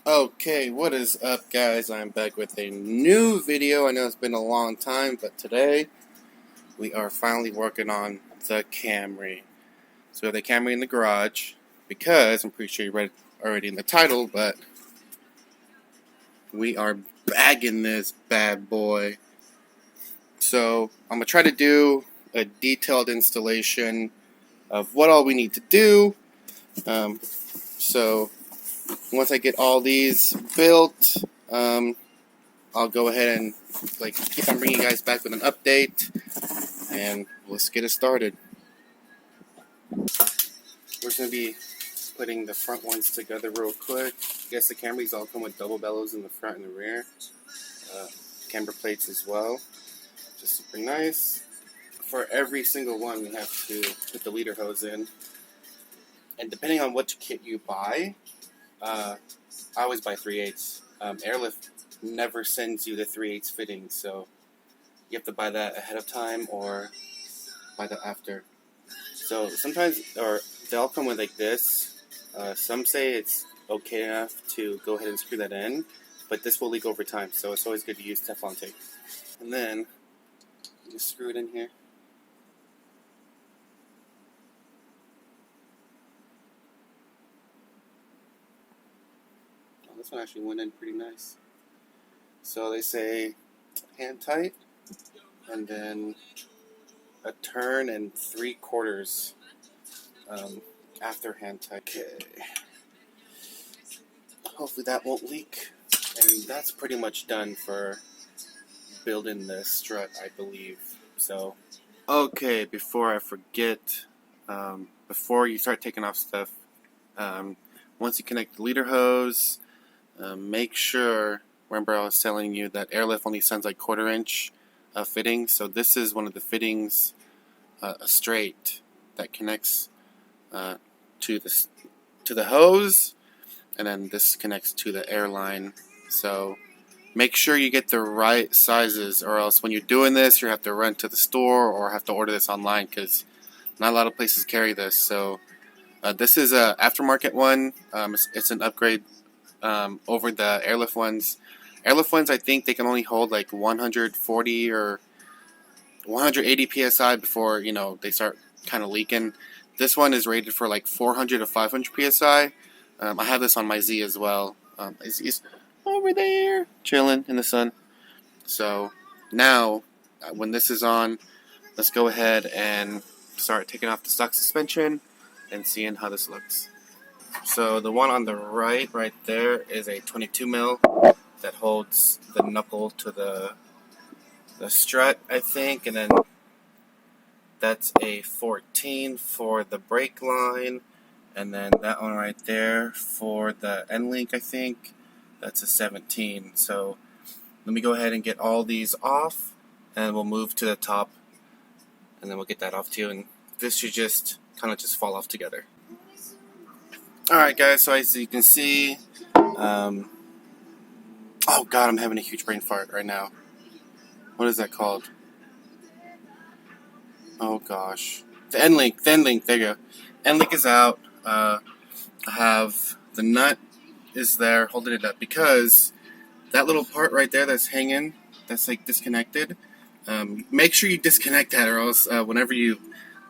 Okay, what is up, guys? I'm back with a new video. I know it's been a long time, but today we are finally working on the Camry. So we have the Camry in the garage because I'm pretty sure you read it already in the title, but we are bagging this bad boy. So I'm gonna try to do a detailed installation of what all we need to do. So once I get all these built, I'll go ahead and keep on bringing you guys back with an update, and let's get it started. We're just going to be putting the front ones together real quick. I guess the Camrys all come with double bellows in the front and the rear. Camber plates as well. Just super nice. For every single one, we have to put the leader hose in. And depending on which kit you buy, I always buy 3/8. Airlift never sends you the 3/8 fitting, so you have to buy that ahead of time or buy that after. So sometimes, or they all come with like this. Some say it's okay enough to go ahead and screw that in, but this will leak over time, so it's always good to use Teflon tape. And then you just screw it in here. Oh, this one actually went in pretty nice. So they say hand tight, and then a turn and 3/4 after hand tight. Okay. Hopefully that won't leak. And that's pretty much done for building the strut, I believe. So, okay, before I forget, before you start taking off stuff, once you connect the leader hose, make sure, remember I was telling you that Airlift only sends like 1/4 inch fittings. So this is one of the fittings, a straight that connects to the hose, and then this connects to the Airline. So make sure you get the right sizes, or else when you're doing this, you have to run to the store or have to order this online because not a lot of places carry this. So this is a aftermarket one. It's an upgrade over the Airlift ones. Airlift ones, I think they can only hold like 140 or 180 psi before they start kind of leaking. This one is rated for like 400 to 500 psi. I have this on my Z as well. He's over there chilling in the sun. So now, when this is on, let's go ahead and start taking off the stock suspension and seeing how this looks. So the one on the right there is a 22 mil that holds the knuckle to the strut, I think, and then that's a 14 for the brake line, and then that one right there for the end link, I think, that's a 17. So let me go ahead and get all these off, and we'll move to the top, and then we'll get that off too, and this should just kind of just fall off together. Alright guys, so as you can see, oh god, I'm having a huge brain fart right now. What is that called? Oh gosh. The end link, there you go. End link is out. I have the nut is there holding it up because that little part right there that's hanging, that's like disconnected, make sure you disconnect that, or else whenever you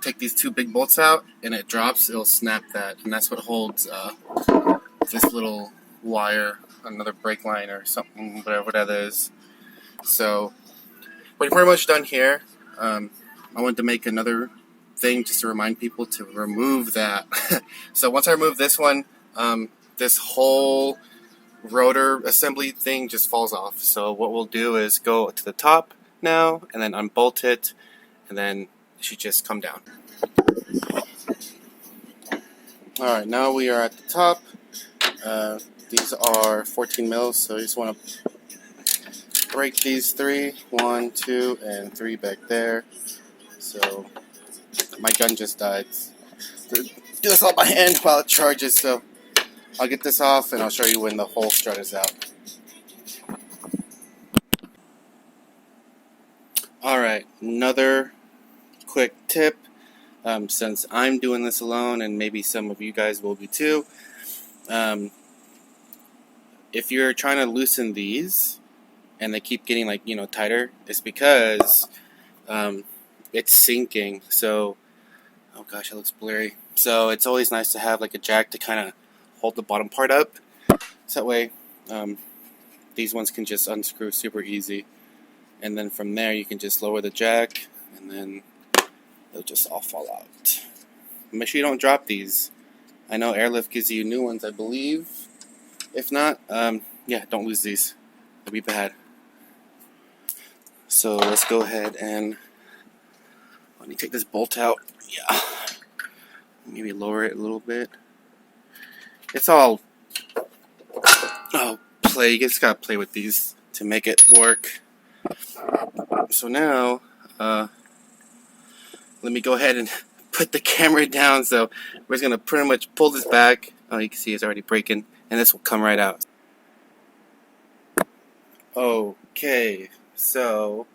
take these two big bolts out and it drops, it'll snap that, and that's what holds this little wire, another brake line or something, whatever that is. So we're pretty much done here. I wanted to make another thing just to remind people to remove that. So once I remove this one, this whole rotor assembly thing just falls off. So what we'll do is go to the top now and then unbolt it, and then it should just come down. Alright, now we are at the top. These are 14 mils, so you just want to break these 3, 1, 2, and 3 back there. So my gun just died. Do this all by hand while it charges, so I'll get this off and I'll show you when the whole strut is out. Alright, another quick tip, since I'm doing this alone and maybe some of you guys will be too. if you're trying to loosen these and they keep getting like, tighter, it's because it's sinking. So, oh gosh, it looks blurry. So it's always nice to have like a jack to kind of hold the bottom part up. So that way, these ones can just unscrew super easy. And then from there, you can just lower the jack, and then they'll just all fall out. Make sure you don't drop these. I know Airlift gives you new ones, I believe. If not, yeah, don't lose these. It'll be bad. So let's go ahead and let me take this bolt out. Yeah. Maybe lower it a little bit. It's all play. You just gotta play with these to make it work. So now, let me go ahead and put the camera down. So we're just gonna pretty much pull this back. Oh, you can see it's already breaking, and this will come right out. Okay, so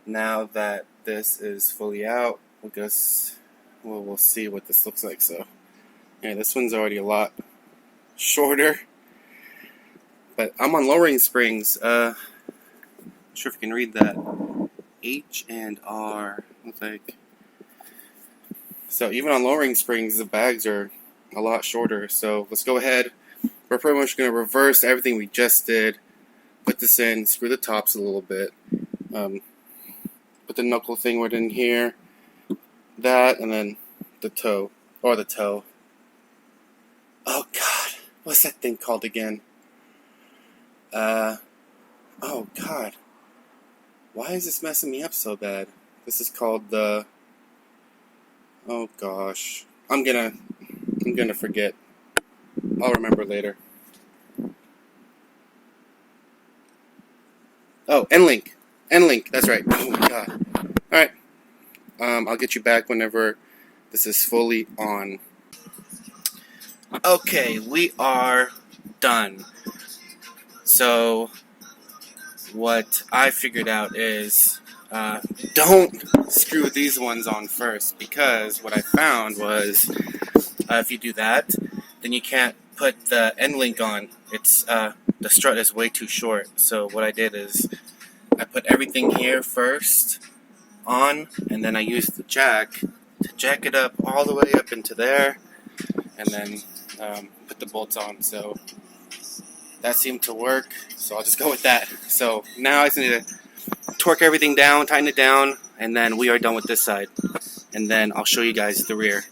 now that this is fully out, we'll see what this looks like. So, yeah, this one's already a lot shorter, but I'm on lowering springs. Not sure if you can read that. H and R. Looks like. So even on lowering springs, the bags are a lot shorter. So let's go ahead. We're pretty much going to reverse everything we just did. Put this in, screw the tops a little bit. Put the knuckle thing right in here. That, and then the toe. Or the toe. Oh God, what's that thing called again? Oh God. Why is this messing me up so bad? This is called the... Oh gosh. I'm gonna forget. I'll remember later. Oh, N-Link. N-Link, that's right. Oh my God. Alright. I'll get you back whenever this is fully on. Okay, we are done. So, what I figured out is don't screw these ones on first, because what I found was if you do that, then you can't put the end link on. It's the strut is way too short. So what I did is I put everything here first on, and then I used the jack to jack it up all the way up into there, and then put the bolts on. So that seemed to work, so I'll just go with that. So now I just need to torque everything down, tighten it down, and then we are done with this side. And then I'll show you guys the rear.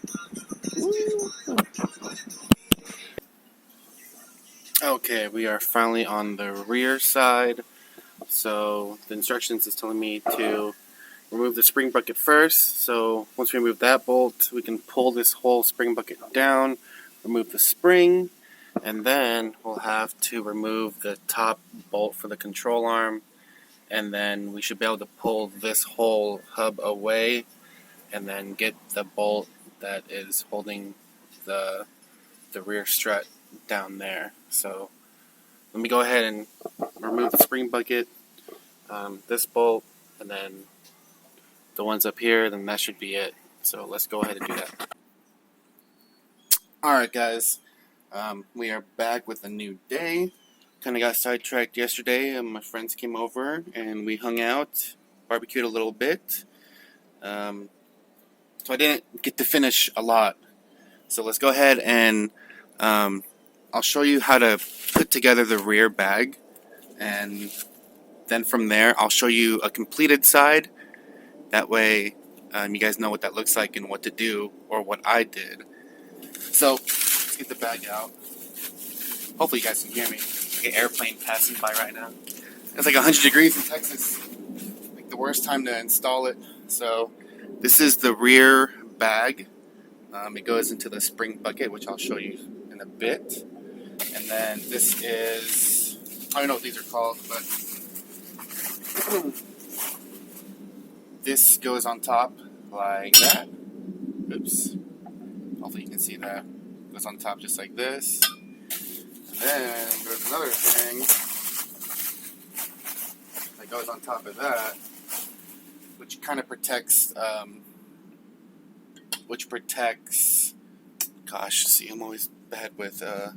Okay, we are finally on the rear side. So the instructions is telling me to remove the spring bucket first. So once we remove that bolt, we can pull this whole spring bucket down, remove the spring, and then we'll have to remove the top bolt for the control arm, and then we should be able to pull this whole hub away and then get the bolt that is holding the rear strut down there. So let me go ahead and remove the spring bucket, this bolt, and then the ones up here, then that should be it. So let's go ahead and do that. Alright guys, we are back with a new day. Kind of got sidetracked yesterday, and my friends came over and we hung out, barbecued a little bit. So I didn't get to finish a lot. So let's go ahead and I'll show you how to put together the rear bag, and then from there I'll show you a completed side. That way you guys know what that looks like and what to do, or what I did. So let's get the bag out. Hopefully you guys can hear me. Like an airplane passing by right now. It's like 100 degrees in Texas. Like the worst time to install it. So this is the rear bag. It goes into the spring bucket, which I'll show you in a bit. And then this is, I don't know what these are called, but this goes on top like that. Oops. Hopefully you can see that. It goes on top just like this. And then there's another thing that goes on top of that, which kind of protects, gosh, see, I'm always bad with the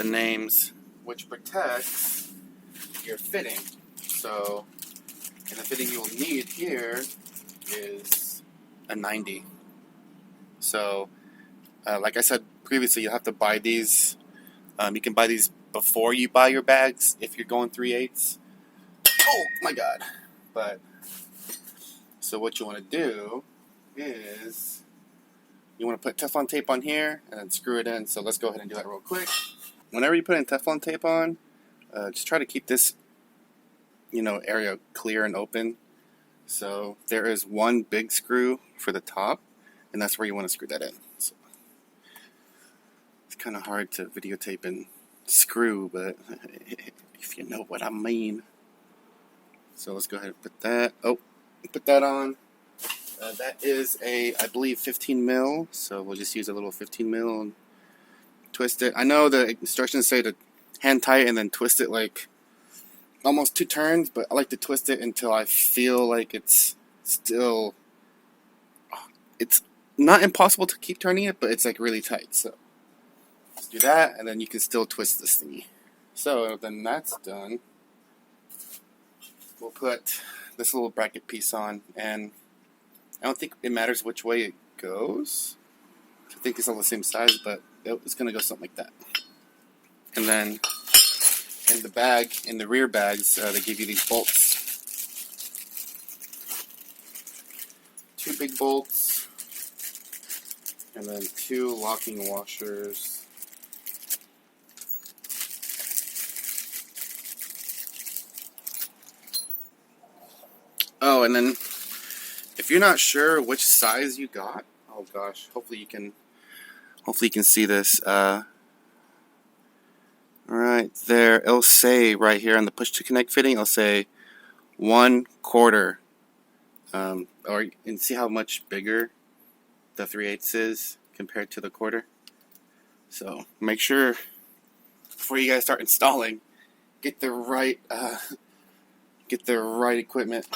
names. which protects your fitting. So, and the fitting you'll need here is a 90. So, like I said previously, you'll have to buy these. You can buy these before you buy your bags if you're going 3/8. Oh my God! But so what you want to do is you want to put Teflon tape on here and then screw it in. So let's go ahead and do that real quick. Whenever you put in Teflon tape on, just try to keep this, area clear and open. So there is one big screw for the top, and that's where you want to screw that in. So it's kind of hard to videotape and screw, but if you know what I mean. So let's go ahead and put that. Put that on. That is I believe 15 mil. So we'll just use a little 15 mil and twist it. I know the instructions say to hand tie it and then twist it like almost 2 turns, but I like to twist it until I feel like it's still. It's not impossible to keep turning it, but it's like really tight. So let's do that, and then you can still twist this thingy. So then that's done. We'll put this little bracket piece on, and I don't think it matters which way it goes. I think it's all the same size, but it's going to go something like that. And then in the bag, in the rear bags, they give you these bolts. 2 big bolts, and then 2 locking washers. Oh, and then if you're not sure which size you got, oh gosh, hopefully you can see this. Right there, it'll say right here on the push to connect fitting, it'll say 1/4. Or you can see how much bigger the 3/8 is compared to the 1/4. So make sure before you guys start installing, get the right equipment,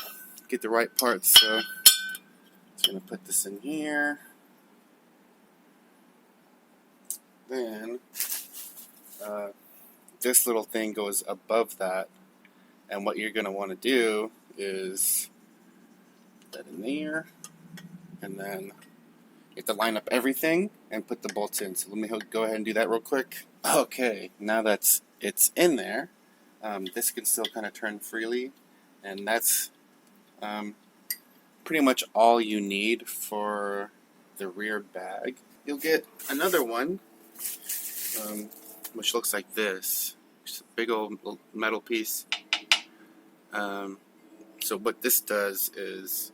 get the right parts. So just gonna put this in here. Then this little thing goes above that, and what you're gonna want to do is put that in there, and then you have to line up everything and put the bolts in. So let me go ahead and do that real quick. Okay, now that it's in there, this can still kind of turn freely, and that's pretty much all you need for the rear bag. You'll get another one, which looks like this. Just a big old metal piece. So what this does is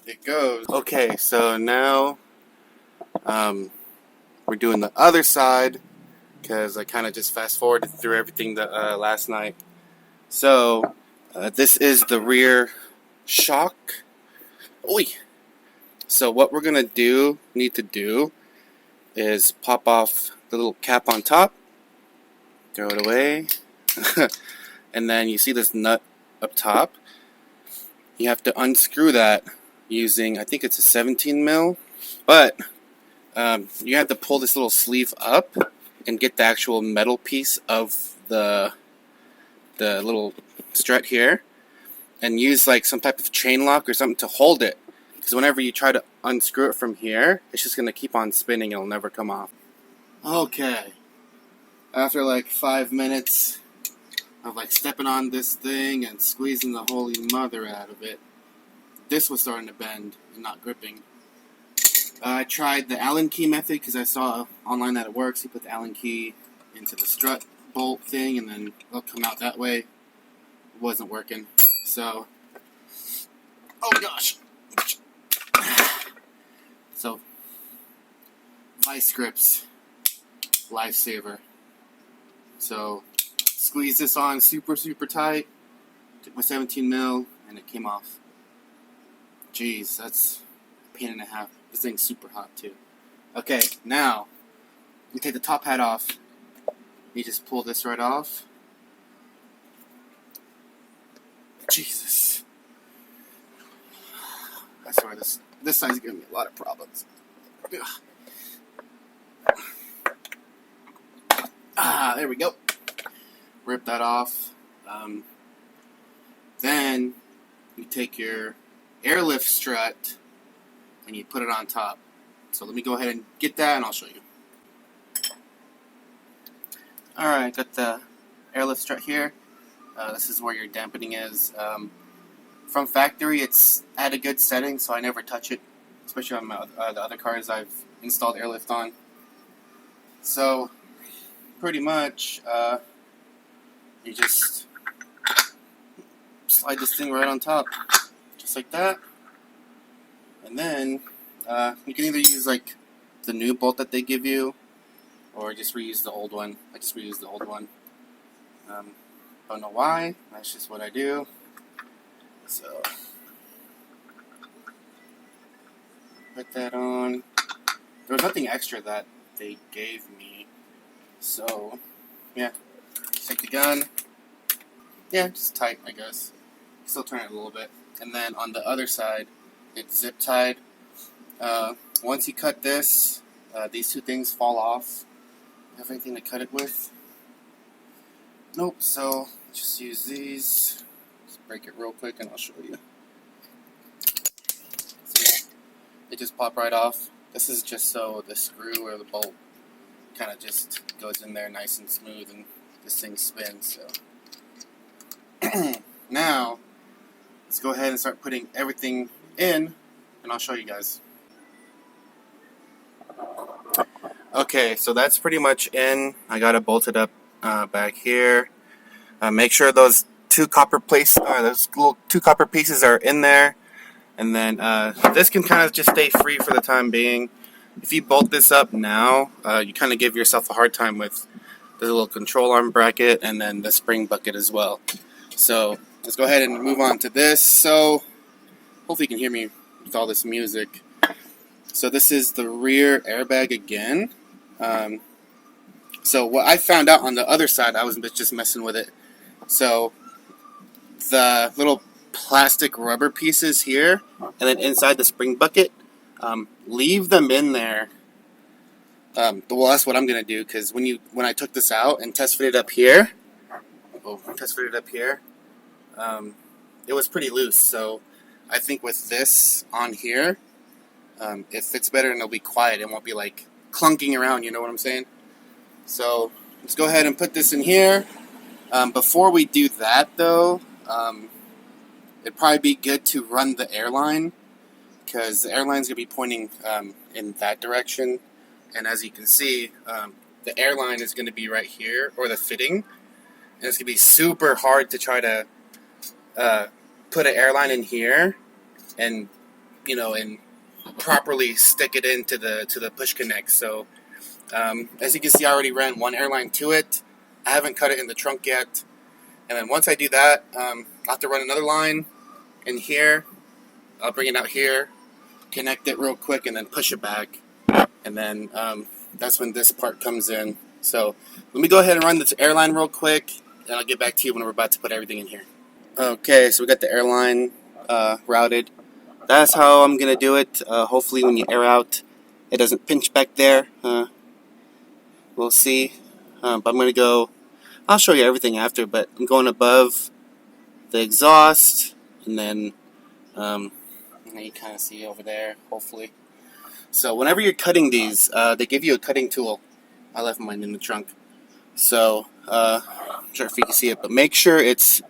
it goes. Okay, so now we're doing the other side because I kind of just fast forwarded through everything last night. So this is the rear shock. Oi! So what we're gonna need to do is pop off the little cap on top, throw it away, and then you see this nut up top. You have to unscrew that using, I think it's a 17 mil, but you have to pull this little sleeve up and get the actual metal piece of the little strut here, and use like some type of chain lock or something to hold it, because whenever you try to unscrew it from here, it's just going to keep on spinning. It'll never come off. Okay, after like 5 minutes of like stepping on this thing and squeezing the holy mother out of it, this was starting to bend and not gripping. I tried the Allen key method because I saw online that it works. You put the Allen key into the strut bolt thing and then it'll come out that way. It wasn't working. So, oh gosh. So, vice grips, lifesaver. So, squeeze this on super tight. Took my 17 mil and it came off. Jeez, that's a pain and a half. This thing's super hot too. Okay, now you take the top hat off. You just pull this right off. Jesus, I swear this side's giving me a lot of problems. There we go. rip that off. Then you take your Airlift Strut and you put it on top. So let me go ahead and get that and I'll show you. Alright, got the Airlift Strut here. This is where your dampening is. From factory, it's at a good setting, so I never touch it, especially on my, the other cars I've installed airlift on. So, pretty much, you just slide this thing right on top, just like that. And then, you can either use like the new bolt that they give you, or just reuse the old one. I just reuse the old one. Don't know why, that's just what I do. So, put that on. There was nothing extra that they gave me. So, yeah. Take the gun. Yeah, just tight, I guess. Still turn it a little bit. And then on the other side, it's zip tied. Once you cut this, these two things fall off. Have anything to cut it with? Nope, so just use these. Just break it real quick and I'll show you. See, they just pop right off. This is just so the screw or the bolt kind of just goes in there nice and smooth and this thing spins. So now let's go ahead and start putting everything in and I'll show you guys. Okay, so that's pretty much in. I got it bolted up back here. Make sure those two copper those little two copper pieces are in there, and then this can kind of just stay free for the time being. If you bolt this up now, you kind of give yourself a hard time with the little control arm bracket and then the spring bucket as well. So let's go ahead and move on to this. So hopefully you can hear me with all this music. So this is the rear airbag again. So what I found out on the other side, I was just messing with it. So the little plastic rubber pieces here, and then inside the spring bucket, leave them in there. Well, that's what I'm gonna do, because when I took this out and test fitted up here, it was pretty loose. So I think with this on here, it fits better and it'll be quiet. It won't be like clunking around, you know what I'm saying? So let's go ahead and put this in here. Before we do that though, it'd probably be good to run the Airline, because the Airline's going to be pointing in that direction. And as you can see, the Airline is going to be right here, or the fitting. And it's going to be super hard to try to put an Airline in here and, you know, and properly stick it into the push connect. So as you can see, I already ran one Airline to it. I haven't cut it in the trunk yet. And then once I do that, I'll have to run another line in here. I'll bring it out here, connect it real quick, and then push it back. And then that's when this part comes in. So let me go ahead and run this Airline real quick, and I'll get back to you when we're about to put everything in here. Okay, so we got the Airline routed. That's how I'm going to do it. Hopefully when you air out, it doesn't pinch back there. We'll see. But I'm going to go, I'll show you everything after, but I'm going above the exhaust, and then you kind of see over there, hopefully. So whenever you're cutting these, they give you a cutting tool. I left mine in the trunk. So, I'm not sure if you can see it, but make sure it's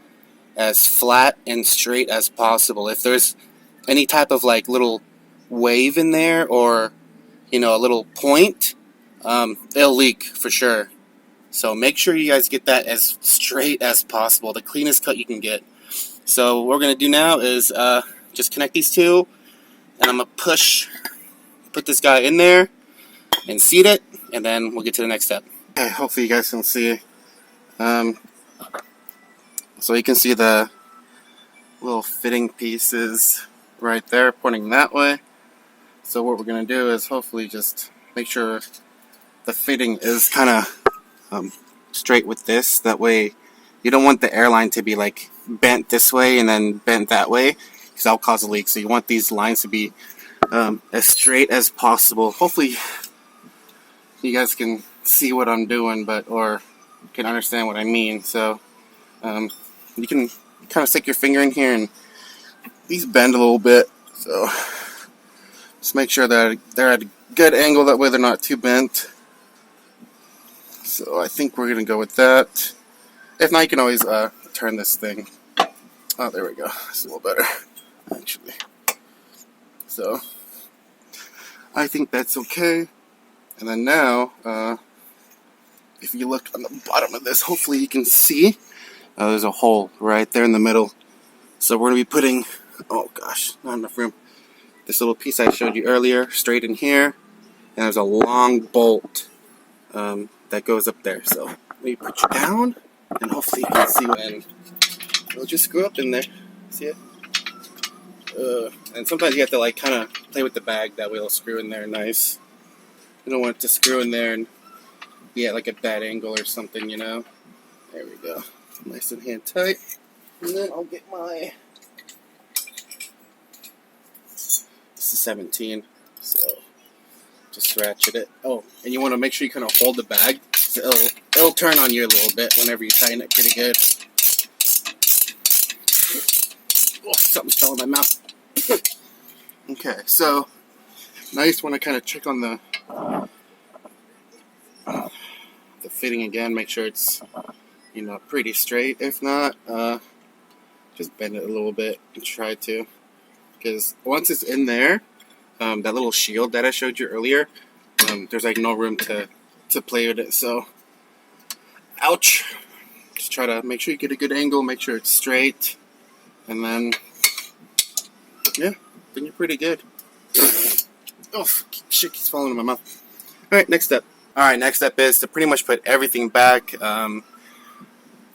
as flat and straight as possible. If there's any type of like little wave in there, or, you know, a little point, it'll leak for sure. So make sure you guys get that as straight as possible, the cleanest cut you can get. So what we're going to do now is just connect these two, and I'm going to put this guy in there and seat it, and then we'll get to the next step. Okay, hopefully you guys can see. So you can see the little fitting pieces right there pointing that way. So what we're going to do is hopefully just make sure the fitting is kind of straight with this. That way you don't want the Airline to be like bent this way and then bent that way, because that'll cause a leak. So you want these lines to be as straight as possible. Hopefully you guys can see what I'm doing, or can understand what I mean. So you can kind of stick your finger in here and these bend a little bit. So just make sure that they're at a good angle, that way they're not too bent. So I think we're going to go with that. If not, you can always turn this thing. Oh, there we go. It's a little better, actually. So I think that's okay. And then now, if you look on the bottom of this, hopefully you can see there's a hole right there in the middle. So we're going to be putting, oh gosh, not enough room. This little piece I showed you earlier, straight in here. And there's a long bolt that goes up there. So let me put you down, and hopefully you can see it. It'll just screw up in there. See it? And sometimes you have to like kind of play with the bag, that way it'll screw in there nice. You don't want it to screw in there and be at like a bad angle or something, you know. There we go. Nice and hand tight. And then I'll get my, this is 17, so just ratchet it. Oh, and you want to make sure you kind of hold the bag. So it'll turn on you a little bit whenever you tighten it pretty good. Oh, something's fell in my mouth. Okay, so now you just want to kind of check on the fitting again. Make sure it's, you know, pretty straight. If not, just bend it a little bit and try to. Because once it's in there, that little shield that I showed you earlier, there's like no room to play with it. So, ouch. Just try to make sure you get a good angle, make sure it's straight, and then, yeah, then you're pretty good. Oh, shit keeps falling in my mouth. Alright, next step. Alright, next step is to pretty much put everything back.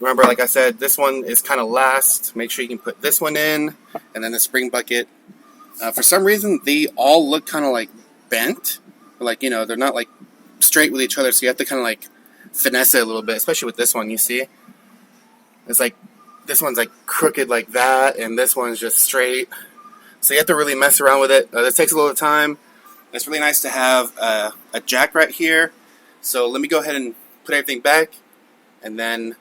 Remember, like I said, this one is kind of last. Make sure you can put this one in, and then the spring bucket. For some reason, they all look kind of like bent. Like, you know, they're not like straight with each other, so you have to kind of like finesse it a little bit, especially with this one, you see? It's like, this one's like crooked like that, and this one's just straight. So you have to really mess around with it. This takes a little time. It's really nice to have a jack right here. So let me go ahead and put everything back, and then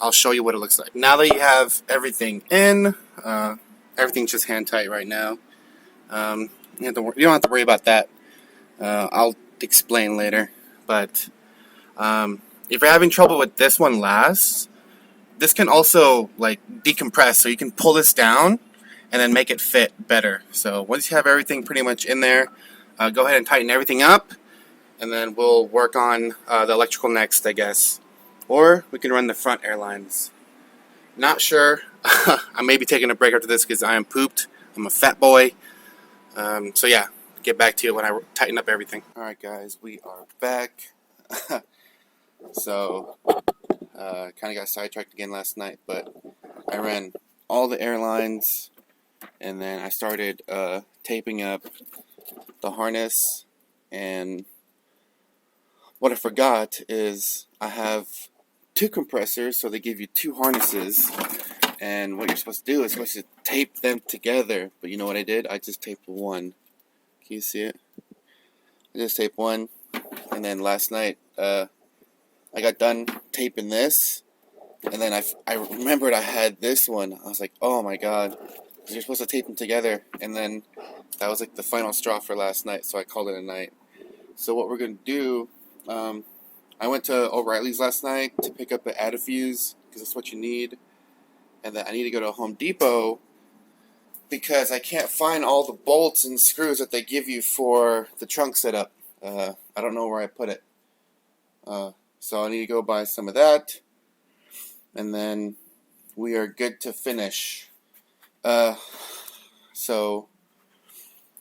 I'll show you what it looks like. Now that you have everything in, everything's just hand tight right now. You don't have to worry about that. I'll explain later. But if you're having trouble with this one last, this can also like decompress, so you can pull this down and then make it fit better. So once you have everything pretty much in there, go ahead and tighten everything up, and then we'll work on the electrical next, I guess. Or we can run the front airlines. Not sure. I may be taking a break after this because I am pooped. I'm a fat boy. So yeah, get back to you when I tighten up everything. Alright guys, we are back. So, kind of got sidetracked again last night, but I ran all the airlines, and then I started taping up the harness. And what I forgot is I have 2 compressors, so they give you 2 harnesses, and what you're supposed to do is supposed to tape them together. But you know what I did? I just taped one. Can you see it? I just taped one, and then last night I got done taping this, and then I remembered I had this one. I was like, oh my god, because you're supposed to tape them together. And then that was like the final straw for last night, so I called it a night. So what we're going to do, I went to O'Reilly's last night to pick up an antifuse, because that's what you need. And then I need to go to Home Depot, because I can't find all the bolts and screws that they give you for the trunk setup. I don't know where I put it. So I need to go buy some of that, and then we are good to finish. So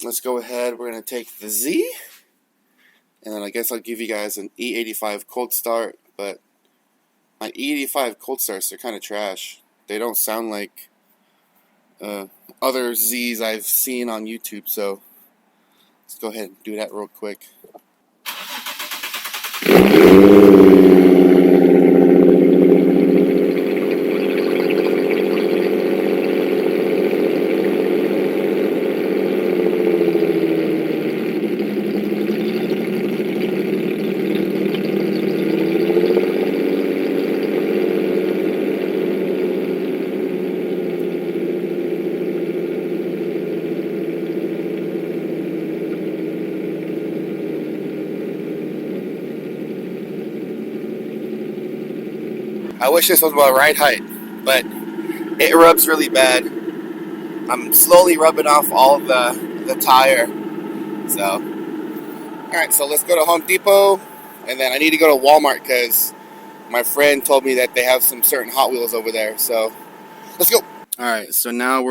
let's go ahead. We're going to take the Z, and then I guess I'll give you guys an E85 cold start, but my E85 cold starts are kind of trash. They don't sound like other Zs I've seen on YouTube, so let's go ahead and do that real quick. I wish this was my right height, but it rubs really bad. I'm slowly rubbing off all the tire. So, alright, so let's go to Home Depot, and then I need to go to Walmart because my friend told me that they have some certain Hot Wheels over there. So, let's go. Alright, so now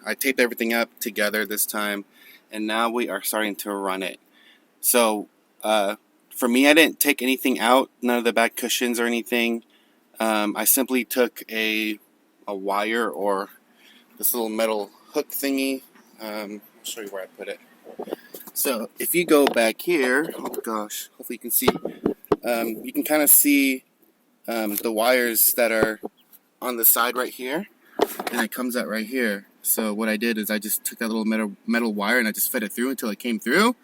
I taped everything up together this time, and now we are starting to run it. So, for me, I didn't take anything out, none of the back cushions or anything. I simply took a wire or this little metal hook thingy. I'll show you where I put it. So if you go back here, oh gosh, hopefully you can see. You can kind of see the wires that are on the side right here, and it comes out right here. So what I did is I just took that little metal wire and I just fed it through until it came through,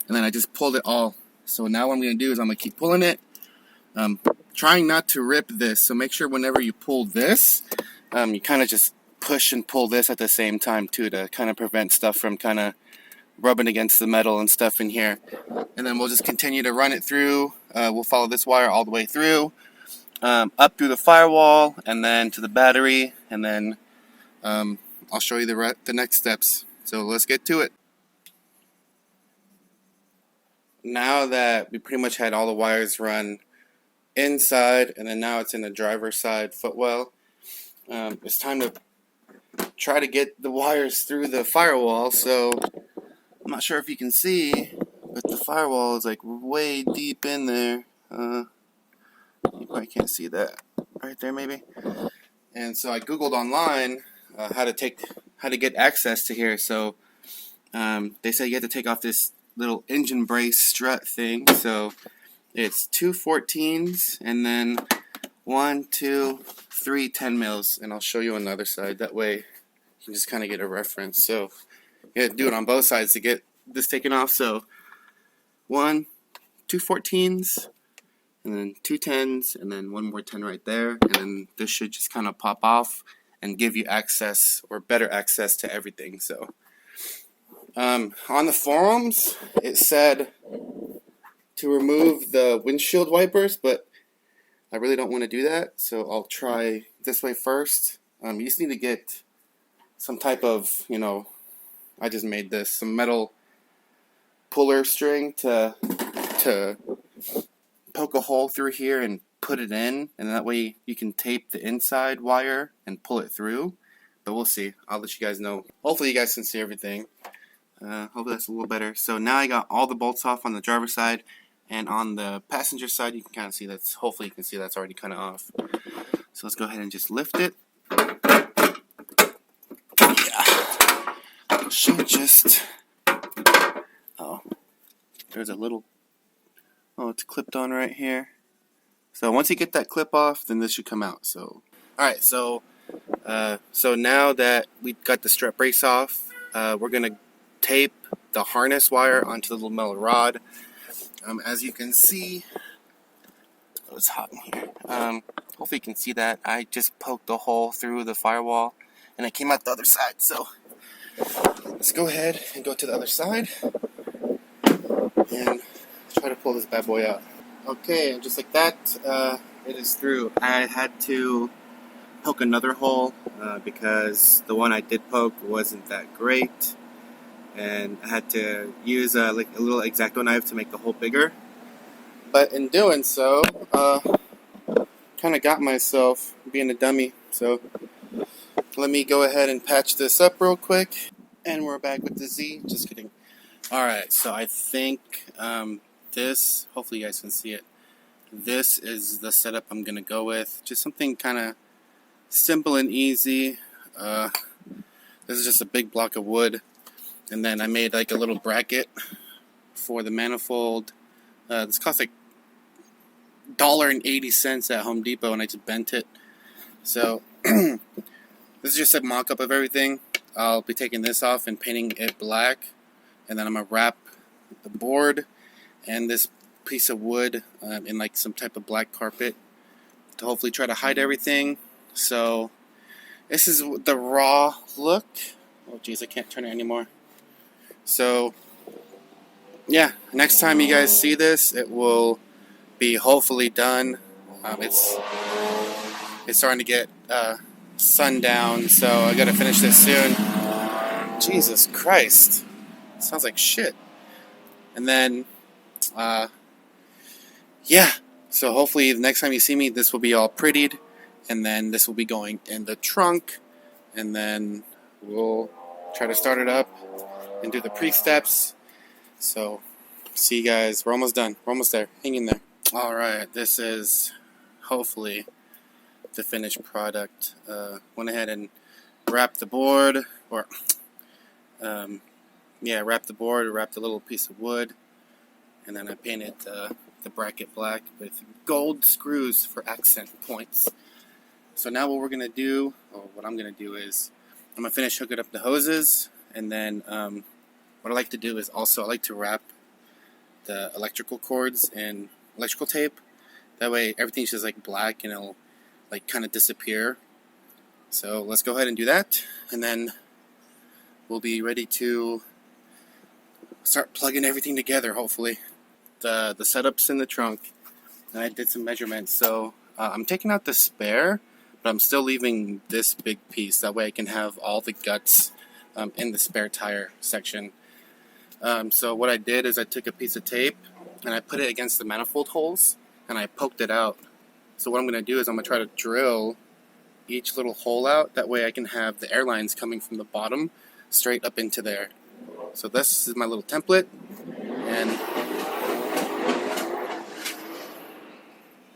and then I just pulled it all. So now what I'm going to do is I'm going to keep pulling it. Trying not to rip this, so make sure whenever you pull this, you kind of just push and pull this at the same time too, to kind of prevent stuff from kind of rubbing against the metal and stuff in here. And then we'll just continue to run it through. We'll follow this wire all the way through, up through the firewall, and then to the battery, and then I'll show you the next steps. So let's get to it. Now that we pretty much had all the wires run inside, and then now it's in the driver's side footwell, it's time to try to get the wires through the firewall. So I'm not sure if you can see, but the firewall is like way deep in there. You probably can't see that right there, maybe. And so I googled online how to get access to here. So they say you have to take off this little engine brace strut thing. So it's 2 14s and then 1, 2, 3 10 mils, and I'll show you on the other side. That way you can just kind of get a reference. So you have to do it on both sides to get this taken off. So 1, 2 14s, and then 2 10s, and then one more 10 right there, and then this should just kind of pop off and give you access, or better access, to everything. So on the forums it said to remove the windshield wipers, but I really don't want to do that, so I'll try this way first. You just need to get some type of, I just made this, some metal puller string to poke a hole through here and put it in, and that way you can tape the inside wire and pull it through. But we'll see. I'll let you guys know. Hopefully you guys can see everything. Hopefully that's a little better. So now I got all the bolts off on the driver's side, and on the passenger side you can kind of see that's, hopefully you can see that's already kind of off. So let's go ahead and just lift it. Yeah. Should just, there's a little, it's clipped on right here. So once you get that clip off, then this should come out. So alright, so now that we got the strut brace off, we're gonna tape the harness wire onto the little metal rod. As you can see, it's hot in here. Hopefully you can see that I just poked a hole through the firewall and it came out the other side. So let's go ahead and go to the other side and try to pull this bad boy out. Okay, and just like that, it is through. I had to poke another hole because the one I did poke wasn't that great, and I had to use a little X-Acto knife to make the hole bigger. But in doing so, kind of got myself being a dummy. So let me go ahead and patch this up real quick, and we're back with the Z. Just kidding. Alright, so I think this, hopefully you guys can see it, this is the setup I'm going to go with. Just something kind of simple and easy. This is just a big block of wood, and then I made like a little bracket for the manifold. This cost like $1.80 at Home Depot, and I just bent it. So this is just a mock-up of everything. I'll be taking this off and painting it black, and then I'm going to wrap the board and this piece of wood in like some type of black carpet to hopefully try to hide everything. So this is the raw look. Oh geez, I can't turn it anymore. So yeah, next time you guys see this, it will be hopefully done. It's starting to get sundown, so I gotta finish this soon. Jesus Christ, sounds like shit. And then, yeah. So hopefully the next time you see me, this will be all prettied, and then this will be going in the trunk, and then we'll try to start it up and do the pre-steps. So, see you guys. We're almost done. We're almost there. Hang in there. Alright, this is hopefully the finished product. Went ahead and wrapped the board, or wrapped the board, wrapped a little piece of wood, and then I painted the bracket black with gold screws for accent points. So now what I'm going to do is I'm going to finish hooking up the hoses, and then what I like to do is also I like to wrap the electrical cords in electrical tape. That way everything's just like black and it'll like kind of disappear. So let's go ahead and do that, and then we'll be ready to start plugging everything together, hopefully. The setup's in the trunk, and I did some measurements. So I'm taking out the spare, but I'm still leaving this big piece. That way I can have all the guts in the spare tire section. So what I did is I took a piece of tape and I put it against the manifold holes and I poked it out. So what I'm going to do is I'm going to try to drill each little hole out. That way I can have the airlines coming from the bottom straight up into there. So this is my little template, and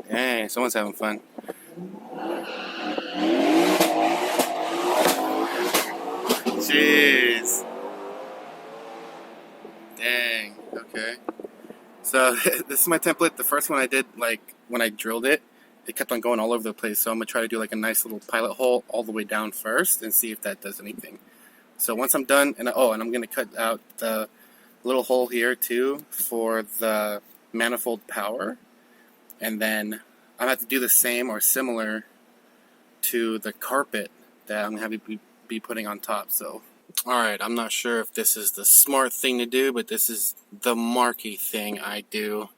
hey, someone's having fun. Jeez. Dang. Okay. So this is my template. The first one I did, like when I drilled it, it kept on going all over the place. So I'm gonna try to do like a nice little pilot hole all the way down first and see if that does anything. So once I'm done, and I'm gonna cut out the little hole here too for the manifold power, and then I have to do the same or similar to the carpet that I'm going to be putting on top. So, alright, I'm not sure if this is the smart thing to do, but this is the marky thing I do.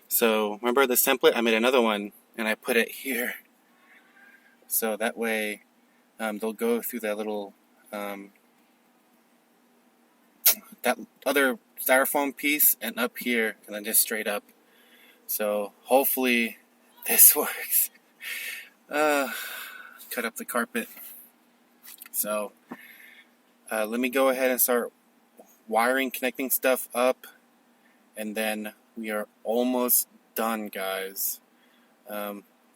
So, remember this template? I made another one, and I put it here. So that way, they'll go through that little, that other styrofoam piece, and up here, and then just straight up. So, hopefully, this works. Cut up the carpet. So let me go ahead and start wiring, connecting stuff up, and then we are almost done, guys.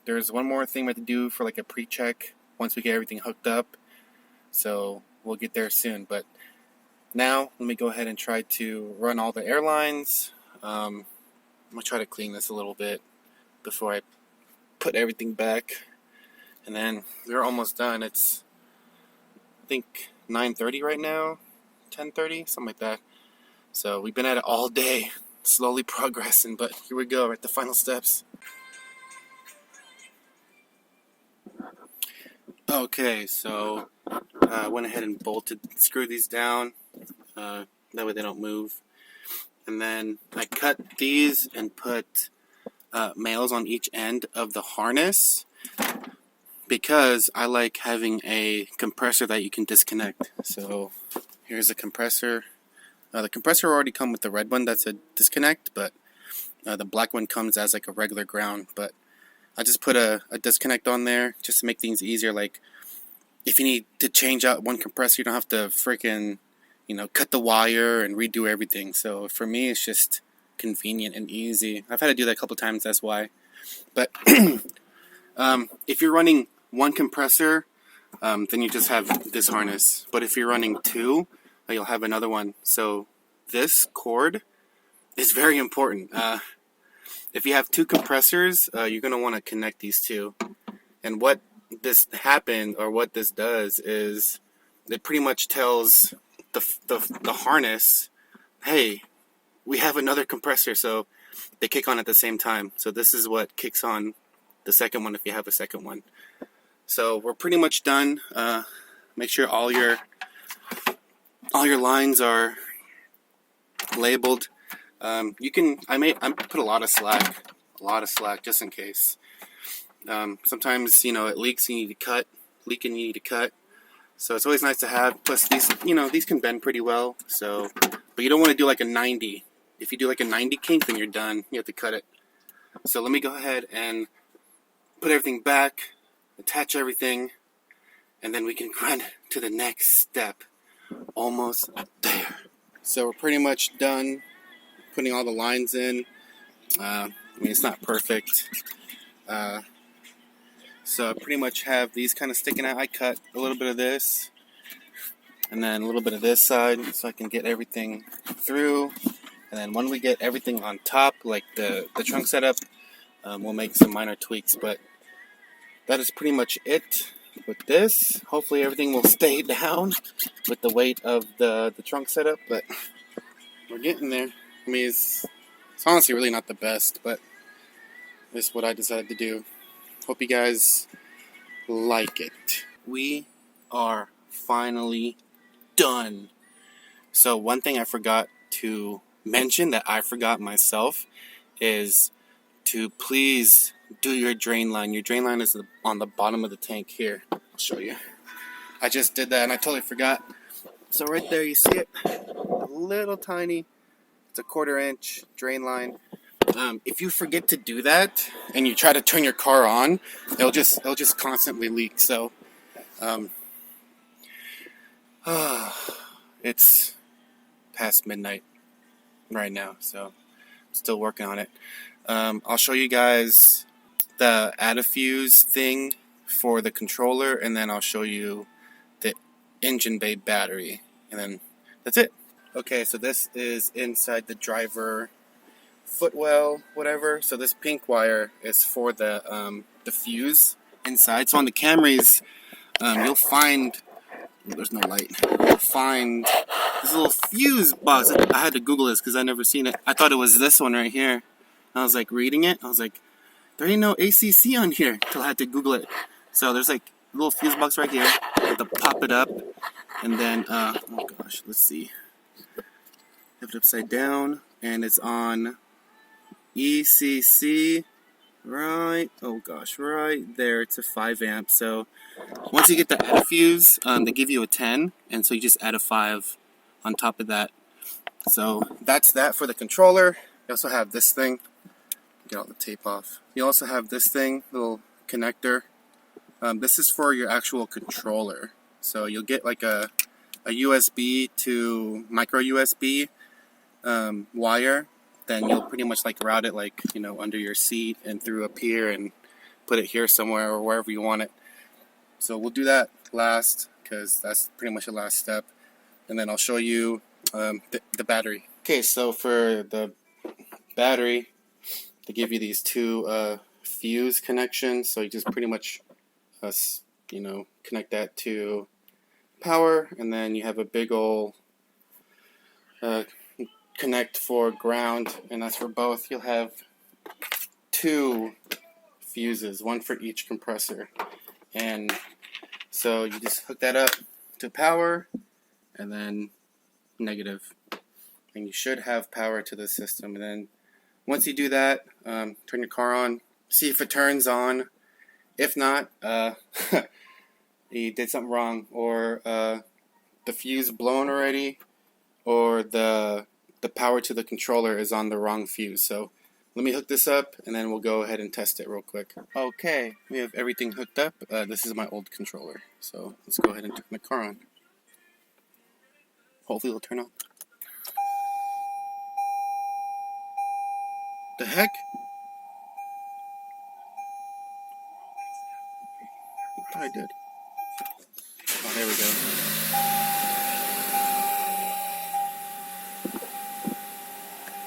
There's one more thing we have to do for like a pre-check once we get everything hooked up, so we'll get there soon. But now let me go ahead and try to run all the airlines. I'm gonna try to clean this a little bit before I put everything back, and then we're almost done. It's, I think, 9:30 right now, 10:30, something like that. So we've been at it all day, slowly progressing, but here we go, we're at the final steps. Okay, so I went ahead and screwed these down, that way they don't move. And then I cut these and put males on each end of the harness, because I like having a compressor that you can disconnect. So here's the compressor. The compressor already comes with the red one, that's a disconnect, but the black one comes as like a regular ground. But I just put a disconnect on there just to make things easier. Like if you need to change out one compressor, you don't have to freaking, cut the wire and redo everything. So for me, it's just convenient and easy. I've had to do that a couple times, that's why. But if you're running one compressor, then you just have this harness. But if you're running two, you'll have another one. So this cord is very important. If you have two compressors, you're going to want to connect these two. And what this does is it pretty much tells the harness, hey, we have another compressor, so they kick on at the same time. So this is what kicks on the second one if you have a second one. So we're pretty much done. Make sure all your lines are labeled. I put a lot of slack just in case. Sometimes, you know, it leaks and you need to cut. Leaking, you need to cut. So it's always nice to have. Plus these, you know, these can bend pretty well. So, but you don't want to do like a 90. If you do like a 90 kink, then you're done. You have to cut it. So let me go ahead and put everything back, attach everything, and then we can run to the next step. Almost there. So we're pretty much done putting all the lines in. I mean, it's not perfect. So I pretty much have these kind of sticking out. I cut a little bit of this and then a little bit of this side so I can get everything through. And then when we get everything on top, like the trunk setup, we'll make some minor tweaks. But that is pretty much it with this. Hopefully everything will stay down with the weight of the trunk setup, but we're getting there. I mean, it's honestly really not the best, but this is what I decided to do. Hope you guys like it. We are finally done. So one thing I forgot to mention that I forgot myself is to please do your drain line. Your drain line is on the bottom of the tank here. I'll show you. I just did that and I totally forgot. So right there you see it, a little tiny, it's a 1/4 inch drain line. If you forget to do that and you try to turn your car on, it'll just constantly leak. So it's past midnight right now, so I'm still working on it. I'll show you guys the add a fuse thing for the controller, and then I'll show you the engine bay battery, and then that's it. Okay, so this is inside the driver footwell, whatever. So this pink wire is for the fuse inside. So on the Camrys, you'll find, there's no light, you'll find this little fuse box. I had to Google this because I never seen it. I thought it was this one right here. I was like reading it. I was like, there ain't no ACC on here until I had to Google it. So there's like a little fuse box right here. You have to pop it up, and then oh gosh, let's see. Have it upside down, and it's on ECC, right, oh gosh, right there. It's a 5 amp. So once you get the add a fuse, they give you a 10, and so you just add a 5 on top of that. So that's that for the controller. You also have this thing. Get all the tape off. You also have this thing, little connector. This is for your actual controller. So you'll get like a USB to micro USB wire. Then you'll pretty much like route it, like, you know, under your seat and through up here and put it here somewhere or wherever you want it. So we'll do that last because that's pretty much the last step, and then I'll show you the battery. Okay, so for the battery, they give you these 2 fuse connections. So you just pretty much you know, connect that to power, and then you have a big old connect for ground, and that's for both. You'll have 2 fuses, one for each compressor, and so you just hook that up to power and then negative, and you should have power to the system. And then once you do that, turn your car on, see if it turns on. If not, you did something wrong, or the fuse blown already, or the power to the controller is on the wrong fuse. So let me hook this up, and then we'll go ahead and test it real quick. Okay, we have everything hooked up. This is my old controller, so let's go ahead and turn the car on. Hopefully it'll turn on. The heck? I thought I did. Oh, there we go.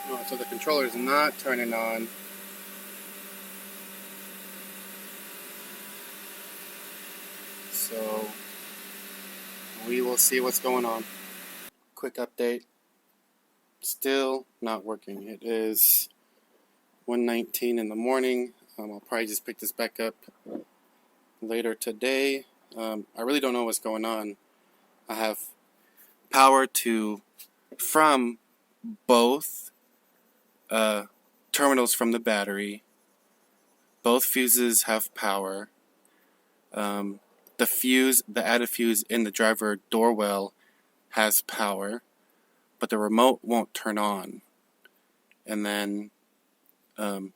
Oh, so the controller is not turning on. So we will see what's going on. Quick update. Still not working. It is 1:19 in the morning. I'll probably just pick this back up later today. I really don't know what's going on. I have power from both terminals from the battery, Both fuses have power. The added fuse in the driver door well has power, but the remote won't turn on. And then the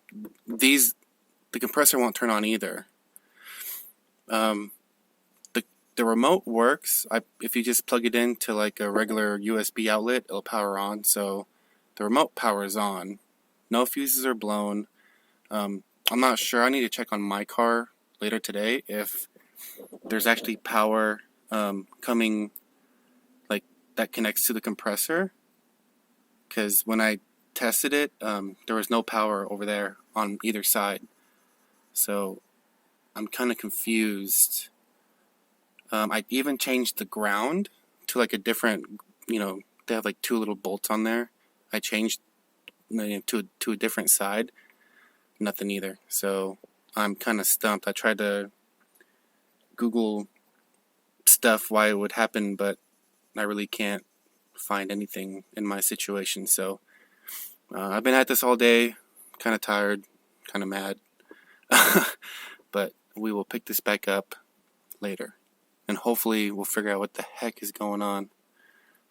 compressor won't turn on either. The remote works. If you just plug it into like a regular USB outlet, it'll power on. So the remote powers on. No fuses are blown. I'm not sure. I need to check on my car later today if there's actually power coming, like that connects to the compressor. Because when I tested it, there was no power over there on either side. So I'm kind of confused. I even changed the ground to like a different, they have like two little bolts on there. I changed to a different side. Nothing either. So I'm kind of stumped. I tried to Google stuff why it would happen, but I really can't find anything in my situation. So I've been at this all day, kind of tired, kind of mad. But we will pick this back up later. And hopefully we'll figure out what the heck is going on.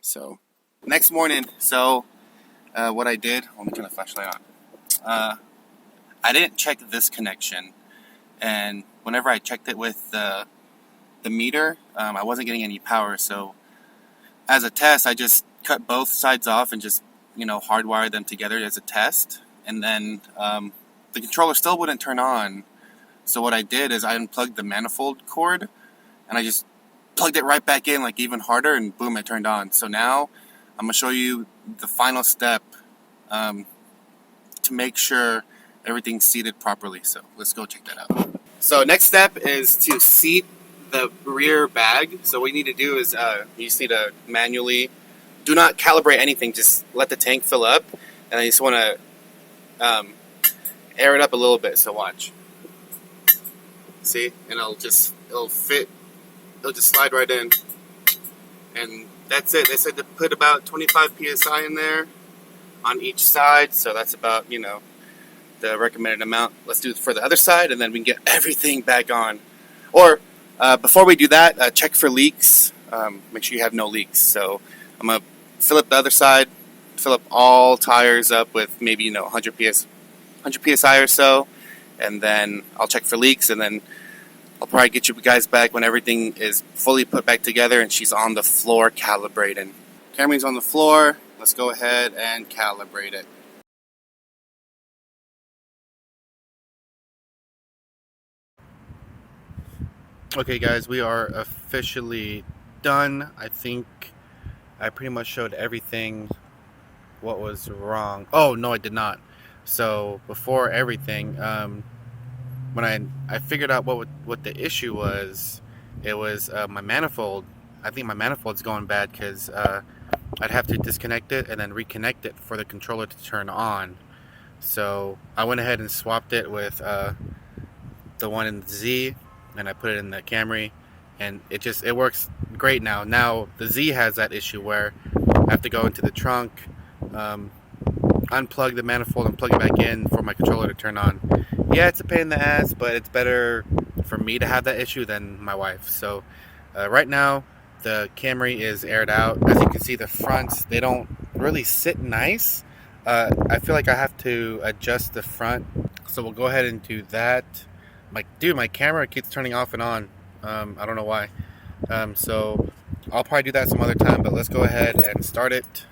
So, next morning, what I did, let me turn the flashlight on. I didn't check this connection. And whenever I checked it with the meter, I wasn't getting any power. So, as a test, I just cut both sides off and just, hardwired them together as a test. And then the controller still wouldn't turn on. So what I did is I unplugged the manifold cord and I just plugged it right back in, like even harder, and boom, it turned on. So now I'm going to show you the final step to make sure everything's seated properly. So let's go check that out. So next step is to seat the rear bag. So what you need to do is you just need to manually, do not calibrate anything, just let the tank fill up. And I just want to air it up a little bit, so watch. See? And it'll fit. It'll just slide right in. And that's it. They said to put about 25 psi in there on each side. So that's about, the recommended amount. Let's do it for the other side, and then we can get everything back on. Or, before we do that, check for leaks. Make sure you have no leaks. So I'm going to fill up the other side, fill up all tires up with maybe, 100 psi or so. And then I'll check for leaks, and then I'll probably get you guys back when everything is fully put back together and she's on the floor calibrating. Camry's on the floor. Let's go ahead and calibrate it. Okay guys, we are officially done. I think I pretty much showed everything what was wrong. Oh, no, I did not. So before everything, when I figured out what the issue was, it was my manifold. I think my manifold's going bad because I'd have to disconnect it and then reconnect it for the controller to turn on. So I went ahead and swapped it with the one in the Z, and I put it in the Camry, and it works great now. Now the Z has that issue where I have to go into the trunk, unplug the manifold and plug it back in for my controller to turn on. Yeah, it's a pain in the ass, but it's better for me to have that issue than my wife. So right now the Camry is aired out. As you can see, the fronts, they don't really sit nice. I feel like I have to adjust the front, so we'll go ahead and do that. My camera keeps turning off and on. I don't know why. So I'll probably do that some other time, but let's go ahead and start it.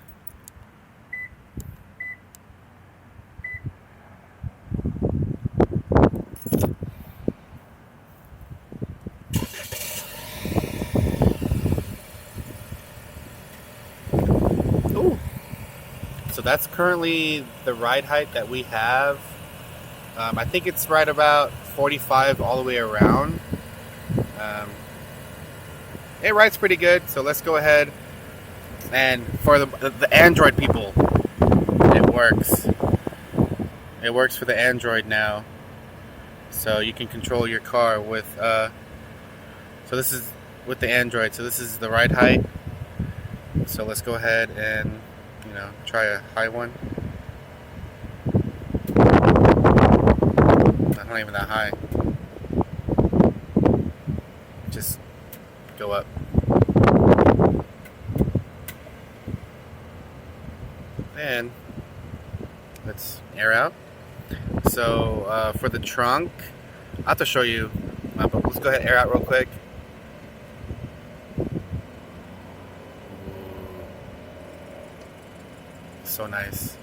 So that's currently the ride height that we have. I think it's right about 45 all the way around. It rides pretty good, so let's go ahead. And for the Android people, it works. It works for the Android now. So you can control your car with, so this is with the Android, so this is the ride height. So let's go ahead and, try a high one. 100. not even that high. Just go up. And let's air out. So for the trunk, I'll have to show you, but let's go ahead and air out real quick. So nice.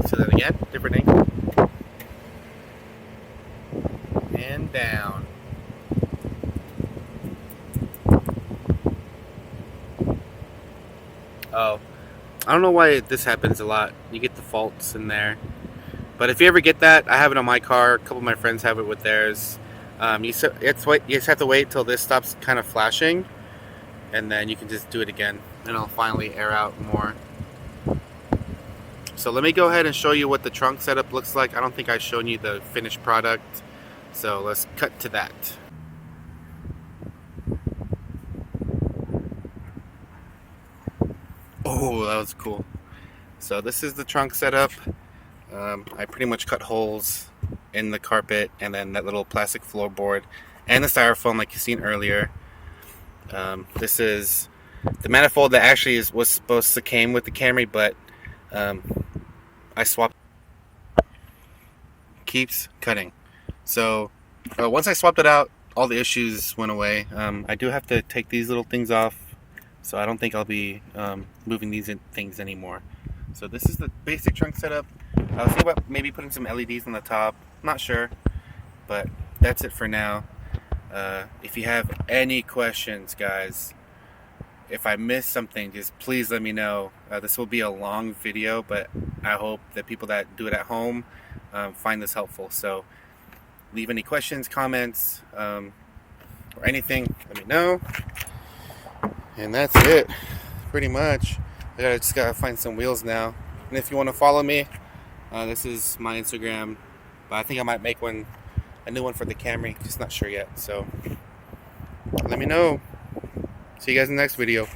So then again, different angle. And down. Oh, I don't know why this happens a lot. You get the faults in there. But if you ever get that, I have it on my car. A couple of my friends have it with theirs. You just have to wait till this stops kind of flashing, and then you can just do it again. And it'll finally air out more. So let me go ahead and show you what the trunk setup looks like. I don't think I've shown you the finished product. So let's cut to that. Oh, that was cool. So this is the trunk setup. I pretty much cut holes in the carpet and then that little plastic floorboard and the styrofoam like you seen earlier. This is the manifold that actually was supposed to came with the Camry, but I swapped. Keeps cutting. So once I swapped it out, all the issues went away. I do have to take these little things off, so I don't think I'll be moving these things anymore. So this is the basic trunk setup. I was thinking about maybe putting some LEDs on the top. Not sure, but that's it for now. If you have any questions, guys, if I missed something, just please let me know. This will be a long video, but I hope that people that do it at home find this helpful. So leave any questions, comments, or anything, let me know. And that's it, pretty much. I just gotta find some wheels now. And if you want to follow me, this is my Instagram. But I think I might make a new one for the Camry. Just not sure yet. So let me know. See you guys in the next video.